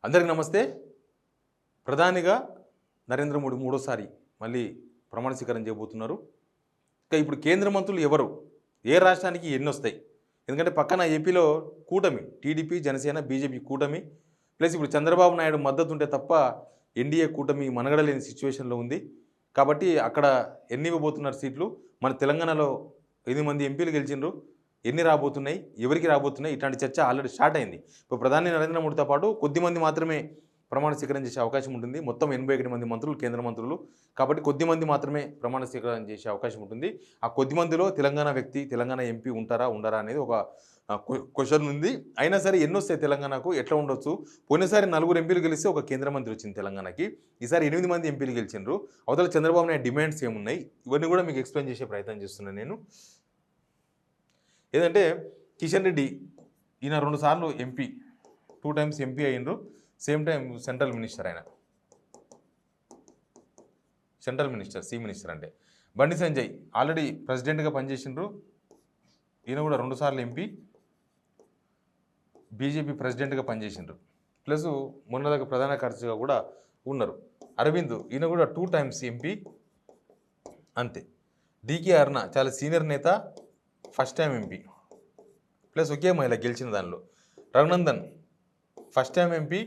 అందరికీ నమస్తే. ప్రధానిగా నరేంద్ర మోడీ మూడోసారి మళ్ళీ ప్రమాణ స్వీకారం చేయబోతున్నారు. ఇప్పుడు కేంద్ర మంత్రులు ఎవరు, ఏ రాష్ట్రానికి ఎన్ని వస్తాయి? ఎందుకంటే పక్కన ఏపీలో కూటమి టీడీపీ, జనసేన, బీజేపీ కూటమి ప్లస్ ఇప్పుడు చంద్రబాబు నాయుడు మద్దతు ఉంటే తప్ప ఎన్డీఏ కూటమి మనగడలేని సిచ్యువేషన్లో ఉంది. కాబట్టి అక్కడ ఎన్ని ఇవ్వబోతున్నారు సీట్లు? మన తెలంగాణలో 8 మంది ఎంపీలు గెలిచిండ్రు, ఎన్ని రాబోతున్నాయి, ఎవరికి రాబోతున్నాయి, ఇట్లాంటి చర్చ ఆల్రెడీ స్టార్ట్ అయింది. ఇప్పుడు ప్రధాని నరేంద్ర మోడీతో పాటు కొద్దిమంది మాత్రమే ప్రమాణ స్వీకారం చేసే అవకాశం ఉంటుంది. మొత్తం 81 మంది మంత్రులు, కేంద్ర మంత్రులు. కాబట్టి కొద్దిమంది మాత్రమే ప్రమాణ స్వీకారం చేసే అవకాశం ఉంటుంది. ఆ కొద్దిమందిలో తెలంగాణ వ్యక్తి, తెలంగాణ ఎంపీ ఉంటారా ఉండరా అనేది ఒక క్వశ్చన్ ఉంది. అయినా సరే ఎన్ని వస్తాయి తెలంగాణకు, ఎట్లా ఉండొచ్చు? పోయినసారి 4 ఎంపీలు గెలిస్తే ఒక కేంద్ర మంత్రి వచ్చింది తెలంగాణకి. ఈసారి 8 మంది ఎంపీలు గెలిచిండ్రు. అవతల చంద్రబాబు నాయుడు డిమాండ్స్ ఏమున్నాయి, ఇవన్నీ కూడా మీకు ఎక్స్ప్లెయిన్ చేసే ప్రయత్నం చేస్తున్నాను నేను. ఏదంటే కిషన్ రెడ్డి ఈయన 2 సార్లు ఎంపీ, 2 టైమ్స్ ఎంపీ అయ్యిండ్రు. సేమ్ టైం సెంట్రల్ మినిస్టర్, ఆయన సెంట్రల్ మినిస్టర్, సి మినిస్టర్. అంటే బండి సంజయ్ ఆల్రెడీ ప్రెసిడెంట్గా పనిచేసిండ్రు. ఈయన కూడా 2 సార్లు ఎంపీ, బీజేపీ ప్రెసిడెంట్గా పనిచేసిండ్రు. ప్లస్ మొన్నదాకా ప్రధాన కార్యదర్శిగా కూడా ఉన్నారు. అరవింద్ ఈయన కూడా 2 టైమ్స్ ఎంపీ అంతే. డికే అరుణ చాలా సీనియర్ నేత, ఫస్ట్ టైం ఎంపీ ప్లస్ ఒకే మహిళ గెలిచిన దానిలో. రఘునందన్ ఫస్ట్ టైం ఎంపీ,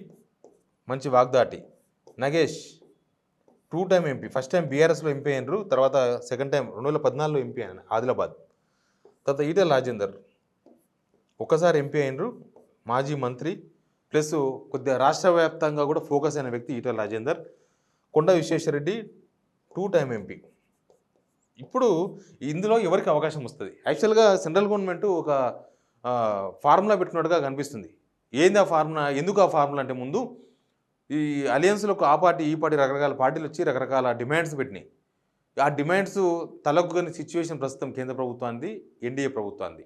మంచి వాగ్దాటి. Nagesh 2 time MP, first time బీఆర్ఎస్లో ఎంపీ అయినరు, తర్వాత సెకండ్ టైం 2014లో ఎంపీ అయిన ఆదిలాబాద్. తర్వాత ఈటెల రాజేందర్ ఒకసారి ఎంపీ అయినరు, మాజీ మంత్రి ప్లస్ కొద్దిగా రాష్ట్ర వ్యాప్తంగా కూడా ఫోకస్ అయిన వ్యక్తి ఈటెల రాజేందర్. కొండ విశ్వేశ్వరరెడ్డి 2 టైం ఎంపీ. ఇప్పుడు ఇందులో ఎవరికి అవకాశం వస్తుంది? యాక్చువల్గా సెంట్రల్ గవర్నమెంట్ ఒక ఫార్ములా పెట్టుకున్నట్టుగా కనిపిస్తుంది. ఏంది ఆ ఫార్ములా? ఎందుకు ఆ ఫార్ములా అంటే, ముందు ఈ అలయన్స్లకు ఆ పార్టీ ఈ పార్టీ రకరకాల పార్టీలు వచ్చి రకరకాల డిమాండ్స్ పెట్టినాయి. ఆ డిమాండ్స్ తలొగ్గని సిచ్యువేషన్ ప్రస్తుతం కేంద్ర ప్రభుత్వానికి, ఎన్డీఏ ప్రభుత్వానికి.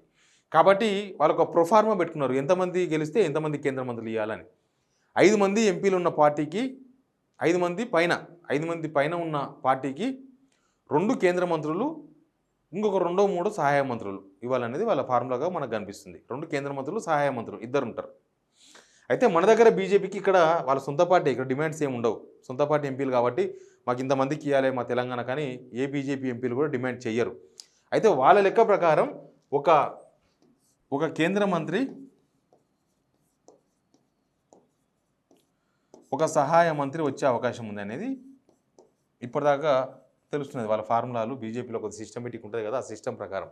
కాబట్టి వాళ్ళకు ప్రొఫార్మా పెట్టుకున్నారు, ఎంతమంది గెలిస్తే ఎంతమంది కేంద్ర మంత్రులు ఇవ్వాలని. 5 మంది ఎంపీలు ఉన్న పార్టీకి 5 మంది పైన ఉన్న పార్టీకి 2 కేంద్ర మంత్రులు, ఇంకొక 2-3 సహాయ మంత్రులు ఇవ్వాలనేది వాళ్ళ ఫార్ములాగా మనకు కనిపిస్తుంది. 2 కేంద్ర మంత్రులు, సహాయ మంత్రులు ఇద్దరు ఉంటారు. అయితే మన దగ్గర బీజేపీకి ఇక్కడ వాళ్ళ సొంత పార్టీ, ఇక్కడ డిమాండ్స్ ఏమి ఉండవు. సొంత పార్టీ ఎంపీలు కాబట్టి మాకు ఇంతమందికి ఇవ్వాలి మా తెలంగాణ, కానీ ఏ బీజేపీ ఎంపీలు కూడా డిమాండ్ చెయ్యరు. అయితే వాళ్ళ లెక్క ప్రకారం ఒక కేంద్ర మంత్రి, ఒక సహాయ మంత్రి వచ్చే అవకాశం ఉంది అనేది ఇప్పటిదాకా తెలుస్తున్నది. వాళ్ళ ఫార్ములాలు బీజేపీలో ఒక సిస్టమేటిక్ ఉంటుంది కదా, ఆ సిస్టమ్ ప్రకారం.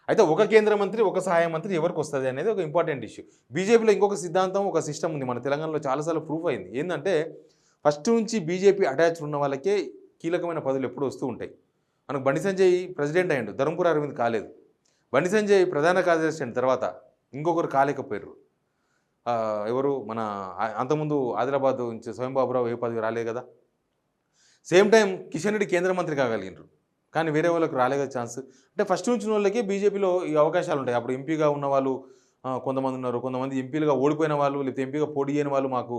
అయితే ఒక కేంద్ర మంత్రి, ఒక సహాయ మంత్రి ఎవరికి వస్తుంది అనేది ఒక ఇంపార్టెంట్ ఇష్యూ. బీజేపీలో ఇంకొక సిద్ధాంతం, ఒక సిస్టమ్ ఉంది. మన తెలంగాణలో చాలాసార్లు ప్రూఫ్ అయింది. ఏంటంటే ఫస్ట్ నుంచి బీజేపీ అటాచ్ ఉన్న వాళ్ళకే కీలకమైన పదవులు ఎప్పుడు వస్తూ ఉంటాయి. మనకు బండి సంజయ్ ప్రెసిడెంట్ అయ్యిండు, ధర్మపురి అరవింద్ కాలేదు. బండి సంజయ్ ప్రధాన కార్యదర్శి అయిన తర్వాత ఇంకొకరు కాలేకపోయారు. ఎవరు, మన అంతకుముందు ఆదిలాబాద్ నుంచి స్వయంబాబురావు ఏ పదవి రాలేదు కదా. సేమ్ టైం కిషన్ రెడ్డి కేంద్ర మంత్రి కాగలిగినారు, కానీ వేరే వాళ్ళకు రాలేదు ఛాన్స్. అంటే ఫస్ట్ నుంచి వాళ్ళకి బీజేపీలో ఈ అవకాశాలు ఉంటాయి. అప్పుడు ఎంపీగా ఉన్న వాళ్ళు కొంతమంది ఉన్నారు, కొంతమంది ఎంపీలుగా ఓడిపోయిన వాళ్ళు, లేకపోతే ఎంపీగా పోటీ చేయని వాళ్ళు, మాకు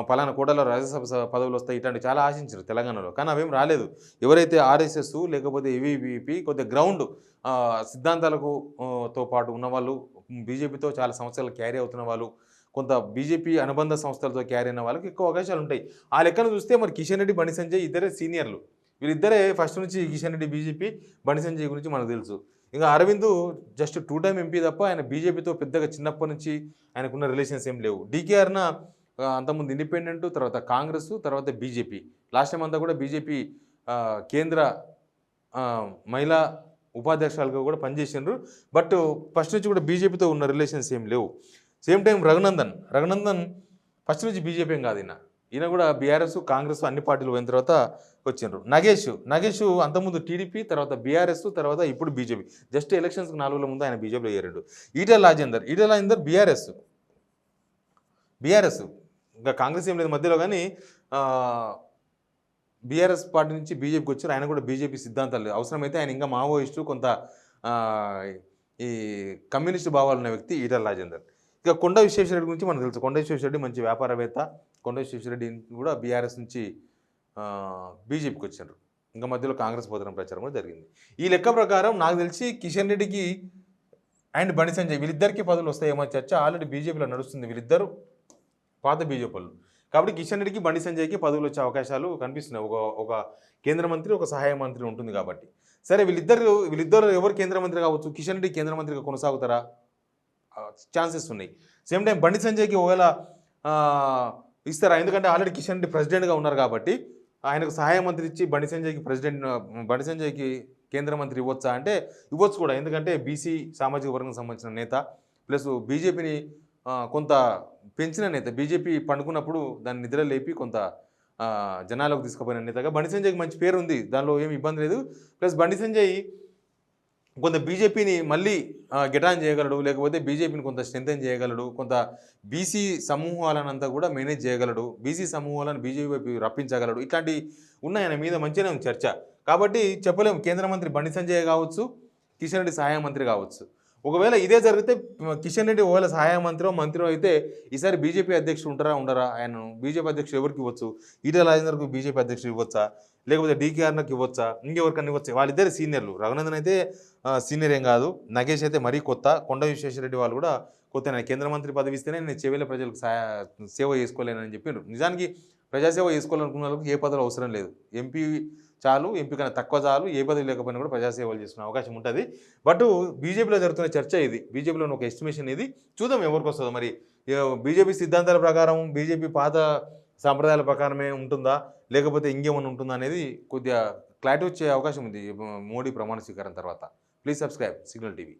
పలానా కోటలో రాజ్యసభ పదవులు వస్తాయి ఇట్లాంటి చాలా ఆశించారు తెలంగాణలో, కానీ అవేం రాలేదు. ఎవరైతే ఆర్ఎస్ఎస్ లేకపోతే ఏవీవీపీ కొద్దిగా గ్రౌండ్ సిద్ధాంతాలకు తో పాటు ఉన్నవాళ్ళు, బీజేపీతో చాలా సంవత్సరాలు క్యారీ అవుతున్న వాళ్ళు, కొంత బీజేపీ అనుబంధ సంస్థలతో క్యారీ అయిన వాళ్ళకి ఎక్కువ అవకాశాలు ఉంటాయి. ఆ లెక్కను చూస్తే మరి కిషన్ రెడ్డి, బండి సంజయ్ ఇద్దరే సీనియర్లు. వీళ్ళిద్దరే ఫస్ట్ నుంచి కిషన్ రెడ్డి బీజేపీ, బండి సంజయ్ గురించి మనకు తెలుసు. ఇంకా అరవింద్ జస్ట్ 2 టైం ఎంపీ తప్ప ఆయన బీజేపీతో పెద్దగా చిన్నప్పటి నుంచి ఆయనకున్న రిలేషన్స్ ఏం లేవు. డీకే అరుణ అంతకుముందు ఇండిపెండెంట్, తర్వాత కాంగ్రెస్, తర్వాత బీజేపీ. లాస్ట్ టైం అంతా కూడా బీజేపీ కేంద్ర మహిళా ఉపాధ్యక్షులుగా కూడా పనిచేసిండ్రు. బట్ ఫస్ట్ నుంచి కూడా బీజేపీతో ఉన్న రిలేషన్స్ ఏం లేవు. సేమ్ టైం రఘునందన్ ఫస్ట్ నుంచి బీజేపీ ఏం కాదు. ఈయన కూడా బీఆర్ఎస్, కాంగ్రెస్ అన్ని పార్టీలు పోయిన తర్వాత వచ్చిండ్రు. నగేష్ అంతకుముందు టీడీపీ, తర్వాత బీఆర్ఎస్, తర్వాత ఇప్పుడు బీజేపీ. జస్ట్ ఎలక్షన్స్కి 4 రోజుల ముందు ఆయన బీజేపీలో చేరాడు. ఈటెల రాజేందర్ బీఆర్ఎస్ ఇంకా కాంగ్రెస్ ఏం లేదు మధ్యలో, కానీ బీఆర్ఎస్ పార్టీ నుంచి బీజేపీకి వచ్చారు. ఆయన కూడా బీజేపీ సిద్ధాంతాలు లేదు. అవసరమైతే ఆయన ఇంకా మావోయిస్టు, కొంత ఈ కమ్యూనిస్టు భావాలు ఉన్న వ్యక్తి ఈటెల రాజేందర్. ఇక కొండ విశ్వేశ్వరరెడ్డి గురించి మనకు తెలుసు. కొండ విశ్వేశ్వరరెడ్డి మంచి వ్యాపారవేత్త. కొండ విశ్వేశ్వరరెడ్డి కూడా బీఆర్ఎస్ నుంచి బీజేపీకి వచ్చారు. ఇంకా మధ్యలో కాంగ్రెస్ పోతున్న ప్రచారం కూడా జరిగింది. ఈ లెక్క ప్రకారం నాకు తెలిసి కిషన్ రెడ్డికి అండ్ బండి సంజయ్ వీళ్ళిద్దరికీ పదవులు వస్తాయేమో చర్చ ఆల్రెడీ బీజేపీలో నడుస్తుంది. వీళ్ళిద్దరూ పాత బీజేపీలు. కాబట్టి కిషన్ రెడ్డికి బండి సంజయ్కి పదవులు వచ్చే అవకాశాలు కనిపిస్తున్నాయి. ఒక ఒక కేంద్ర మంత్రి, ఒక సహాయ మంత్రి ఉంటుంది కాబట్టి. సరే వీళ్ళిద్దరు ఎవరు కేంద్ర మంత్రి కావచ్చు? కిషన్ రెడ్డి కేంద్ర మంత్రిగా కొనసాగుతారా? ఛాన్సెస్ ఉన్నాయి. సేమ్ టైం బండి సంజయ్కి ఒకవేళ ఇస్తారా? ఎందుకంటే ఆల్రెడీ కిషన్ రెడ్డి ప్రెసిడెంట్గా ఉన్నారు కాబట్టి ఆయనకు సహాయ మంత్రి ఇచ్చి బండి సంజయ్కి కేంద్ర మంత్రి ఇవ్వచ్చా అంటే ఇవ్వచ్చు కూడా. ఎందుకంటే బీసీ సామాజిక వర్గం సంబంధించిన నేత, ప్లస్ బీజేపీని కొంత పెంచిన నేత. బీజేపీ పండుకున్నప్పుడు దాన్ని నిద్ర లేపి కొంత జనాలకు తీసుకుపోయిన నేతగా బండి సంజయ్కి మంచి పేరు ఉంది, దానిలో ఏమి ఇబ్బంది లేదు. ప్లస్ బండి సంజయ్ కొంత బీజేపీని మళ్ళీ గెటాన్ చేయగలడు, లేకపోతే బీజేపీని కొంత స్ట్రెంథెన్ చేయగలడు, కొంత బీసీ సమూహాలనంతా కూడా మేనేజ్ చేయగలడు, బీసీ సమూహాలను బీజేపీ వైపు రప్పించగలడు. ఇట్లాంటి ఉన్నాయి ఆయన మీద మంచిగానే ఉంది చర్చ. కాబట్టి చెప్పలేము కేంద్ర మంత్రి బండి సంజయ్ కావచ్చు, కిషన్ రెడ్డి సహాయ మంత్రి కావచ్చు. ఒకవేళ ఇదే జరిగితే కిషన్ రెడ్డి ఒకవేళ సహాయ మంత్రి అయితే ఈసారి బీజేపీ అధ్యక్షుడు ఉండరా? ఆయన బీజేపీ అధ్యక్షుడు ఎవరికి ఇవ్వచ్చు? ఈటెల రాజేందర్కు బీజేపీ అధ్యక్షుడు ఇవ్వచ్చా, లేకపోతే డీకేఆర్కి ఇవ్వచ్చా, ఇంకెవరికన్నా ఇవ్వచ్చు? వాళ్ళిద్దరు సీనియర్లు. రఘునందన్ అయితే సీనియర్ ఏం కాదు, నగేష్ అయితే మరీ కొత్త, కొండ విశ్వేశ్వరరెడ్డి వాళ్ళు కూడా కొత్త. కేంద్ర మంత్రి పదవి ఇస్తేనే నేను చెవిల ప్రజలకు సేవ చేసుకోలేనని చెప్పారు. నిజానికి ప్రజాసేవ చేసుకోవాలనుకున్న వాళ్ళకి ఏ పదవులు అవసరం లేదు. ఎంపీ చాలు, ఎంపీ కన్నా తక్కువ చాలు, ఏ పదవి లేకపోయినా కూడా ప్రజాసేవలు చేసుకునే అవకాశం ఉంటుంది. బట్ బీజేపీలో జరుగుతున్న చర్చ ఇది, బీజేపీలో ఒక ఎస్టిమేషన్ ఇది. చూద్దాం ఎవరికి వస్తుందో మరి. బీజేపీ సిద్ధాంతాల ప్రకారం, బీజేపీ పాత సాంప్రదాయాల ప్రకారమే ఉంటుందా, లేకపోతే ఇంకేమన్నా ఉంటుందా అనేది కొద్దిగా క్లారిటీ వచ్చే అవకాశం ఉంది మోడీ ప్రమాణ స్వీకారం తర్వాత. Please subscribe signal TV.